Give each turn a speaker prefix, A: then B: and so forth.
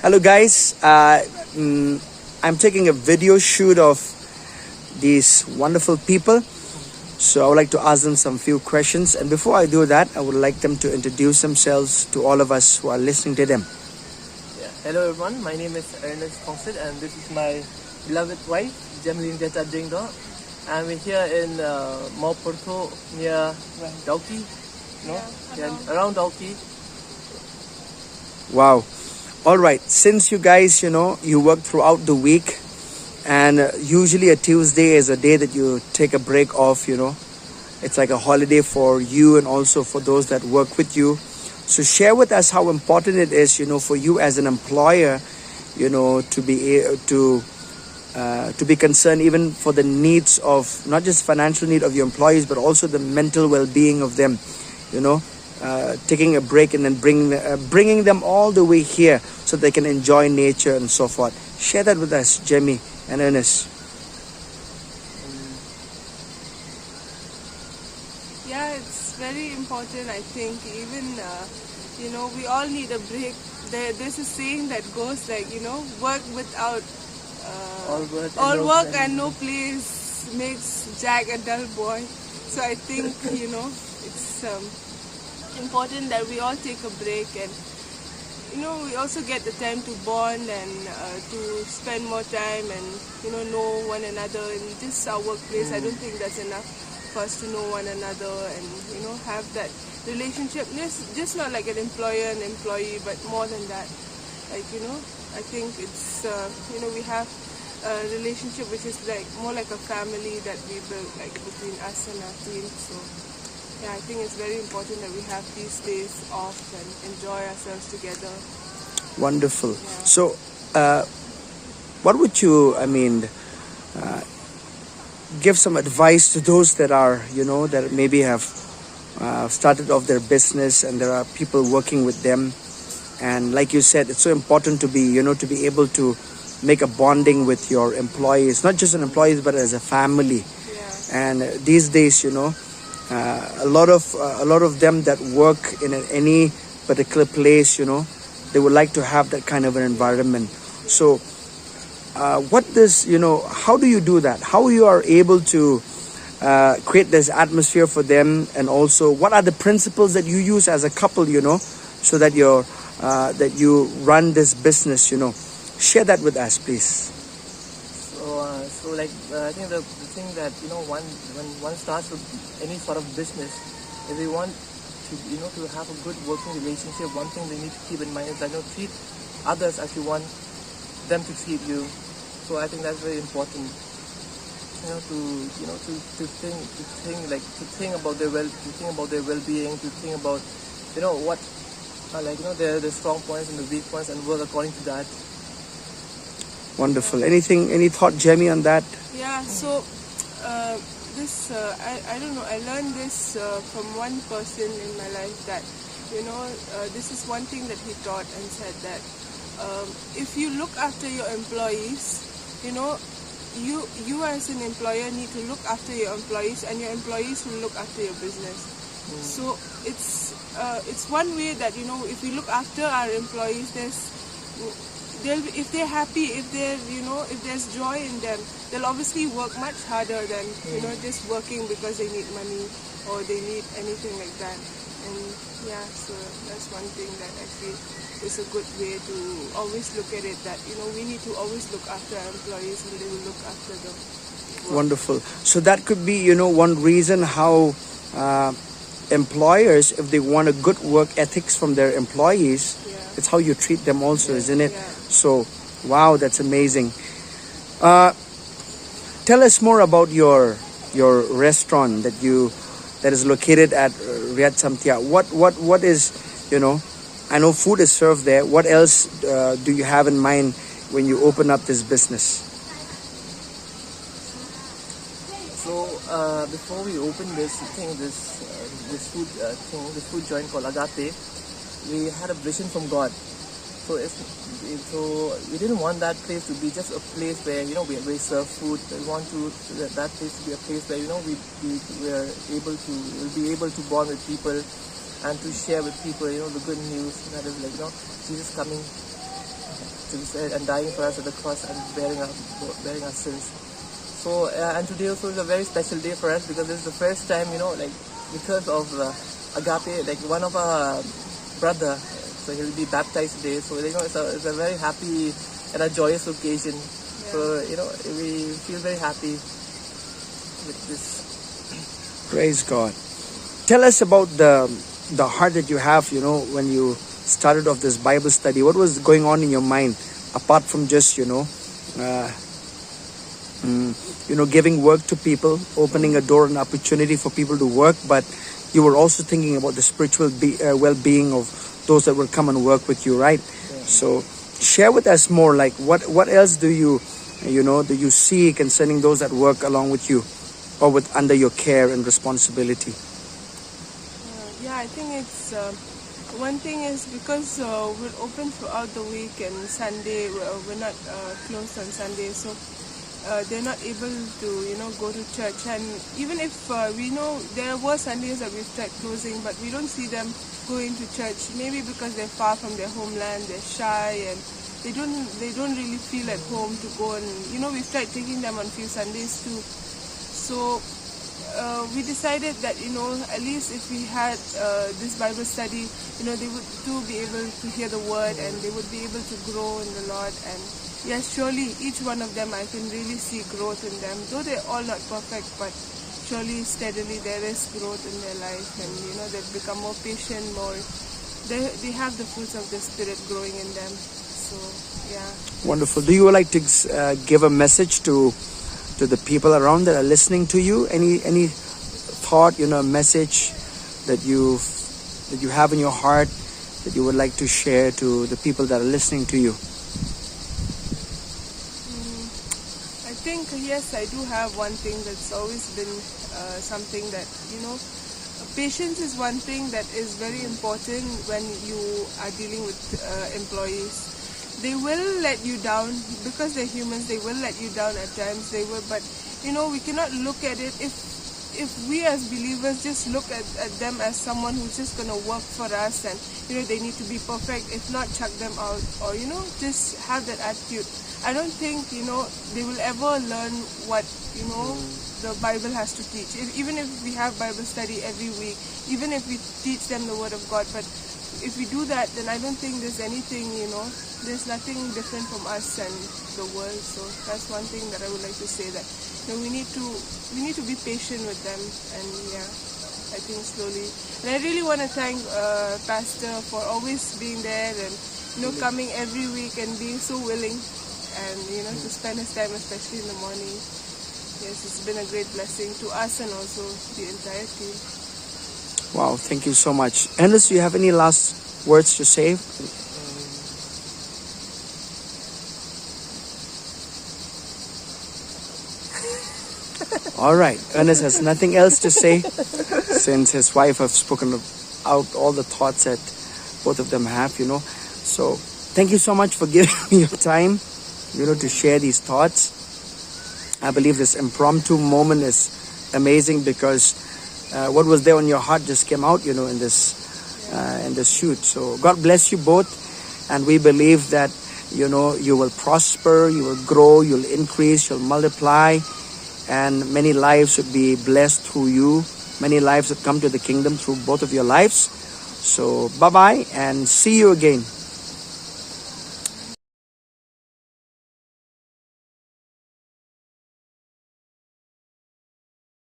A: Hello guys, I'm taking a video shoot of these wonderful people. So I would like to ask them some few questions, and before I do that, I would like them to introduce themselves to all of us who are listening to them.
B: Yeah. Hello everyone, my name is Ernest Kongsit and this is my beloved wife, Jameline Jetta Dingdo. And we're here in Porto near Dauki, around Dauki.
A: Wow. All right, since you guys, you work throughout the week, and usually a Tuesday is a day that you take a break off, it's like a holiday for you and also for those that work with you. So share with us how important it is, for you as an employer, to be concerned even for the needs of not just financial need of your employees, but also the mental well-being of them, taking a break and then bringing them all the way here so they can enjoy nature and so forth. Share that with us, Jamie and Ernest.
C: Yeah, it's very important. I think even we all need a break. There's a saying that goes like, work without all work and no play makes Jack a dull boy. So I think it's important that we all take a break, and we also get the time to bond and to spend more time and know one another in just our workplace. I don't think that's enough for us to know one another and have that relationship, just not like an employer and employee, but more than that. Like I think it's we have a relationship which is like more like a family that we build, like between us and our team. So yeah, I think it's very important that we have these days off and enjoy ourselves together.
A: Wonderful. Yeah. So what would you give some advice to those that are that maybe have started off their business and there are people working with them, and like you said, it's so important to be to be able to make a bonding with your employees, not just an employees but as a family.
C: Yeah.
A: And these days a lot of them that work in any particular place, they would like to have that kind of an environment. So how do you do that? How you are able to create this atmosphere for them, and also what are the principles that you use as a couple, so that that you run this business, Share that with us, please.
B: So I think the thing that when one starts with any sort of business, if they want to to have a good working relationship, one thing they need to keep in mind is that treat others as you want them to treat you. So I think that's very important. To think about their well-being, to think about what the strong points and the weak points, and work according to that.
A: Wonderful. Any thought, Jamie, on that?
C: Yeah. So this I don't know. I learned this from one person in my life that this is one thing that he taught and said that if you look after your employees, you as an employer need to look after your employees, and your employees will look after your business. So it's one way that if we look after our employees, if they're happy, if there's joy in them, they'll obviously work much harder than just working because they need money or they need anything like that. And yeah, so that's one thing that I feel is a good way to always look at it, that we need to always look after our employees and they will look after them.
A: Wonderful. So that could be one reason how employers, if they want a good work ethics from their employees, it's how you treat them also, isn't it?
C: Yeah.
A: So wow, that's amazing. Tell us more about your restaurant that is located at Riyadh Samtia. What is I know food is served there. What else do you have in mind when you open up this business?
B: So before we opened this food joint called Agapae, we had a vision from God. So we didn't want that place to be just a place where we serve food. We want that place to be a place where we'll be able to bond with people and to share with people the good news that is Jesus coming and dying for us at the cross and bearing our sins. So and today also is a very special day for us because this is the first time, like because of Agape, like one of our brother, so he'll be baptized today. So it's a very happy and a joyous occasion. Yeah. So we feel very happy with this.
A: Praise God. Tell us about the heart that you have, when you started off this Bible study. What was going on in your mind apart from just, giving work to people, opening a door and opportunity for people to work, but you were also thinking about the spiritual well-being of those that will come and work with you, right? Yeah. So share with us more, like what else do you see concerning those that work along with you or under your care and responsibility?
C: I think it's one thing is because we're open throughout the week, and Sunday we're not closed on Sunday, so they're not able to go to church. And even if we know there were Sundays that we've tried closing, but we don't see them going to church, maybe because they're far from their homeland, they're shy, and they don't really feel at home to go. And we've tried taking them on few Sundays too. So we decided that at least if we had this Bible study, they would too be able to hear the word, and they would be able to grow in the Lord. And yes, surely each one of them I can really see growth in them, though they're all not perfect, but surely steadily there is growth in their life, and they've become more patient, they have the fruits of the Spirit growing in them. So yeah.
A: Wonderful. Do you like to give a message to the people around that are listening to you? Any thought, a message that you have in your heart that you would like to share to the people that are listening to you?
C: I think yes, I do have one thing that's always been something that patience is one thing that is very important when you are dealing with employees. They will let you down because they're humans. They will let you down at times. They will, but we cannot look at it if we as believers just look at them as someone who's just going to work for us, and they need to be perfect. If not, chuck them out, or just have that attitude. I don't think they will ever learn what the Bible has to teach. Even if we have Bible study every week, even if we teach them the Word of God, but if we do that, then I don't think there's anything, there's nothing different from us and the world. So that's one thing that I would like to say, that we need to be patient with them, and I think slowly. And I really want to thank Pastor for always being there and coming every week and being so willing, and to spend his time, especially in the morning. Yes, it's been a great blessing to us and also the entire team.
A: Wow, thank you so much. Ernest, do you have any last words to say? All right, Ernest has nothing else to say since his wife have spoken out all the thoughts that both of them have, So thank you so much for giving me your time, to share these thoughts. I believe this impromptu moment is amazing because what was there on your heart just came out, in this shoot. So God bless you both, and we believe that you will prosper, you will grow, you'll increase, you'll multiply, and many lives would be blessed through you. Many lives would come to the kingdom through both of your lives. So bye bye, and see you again.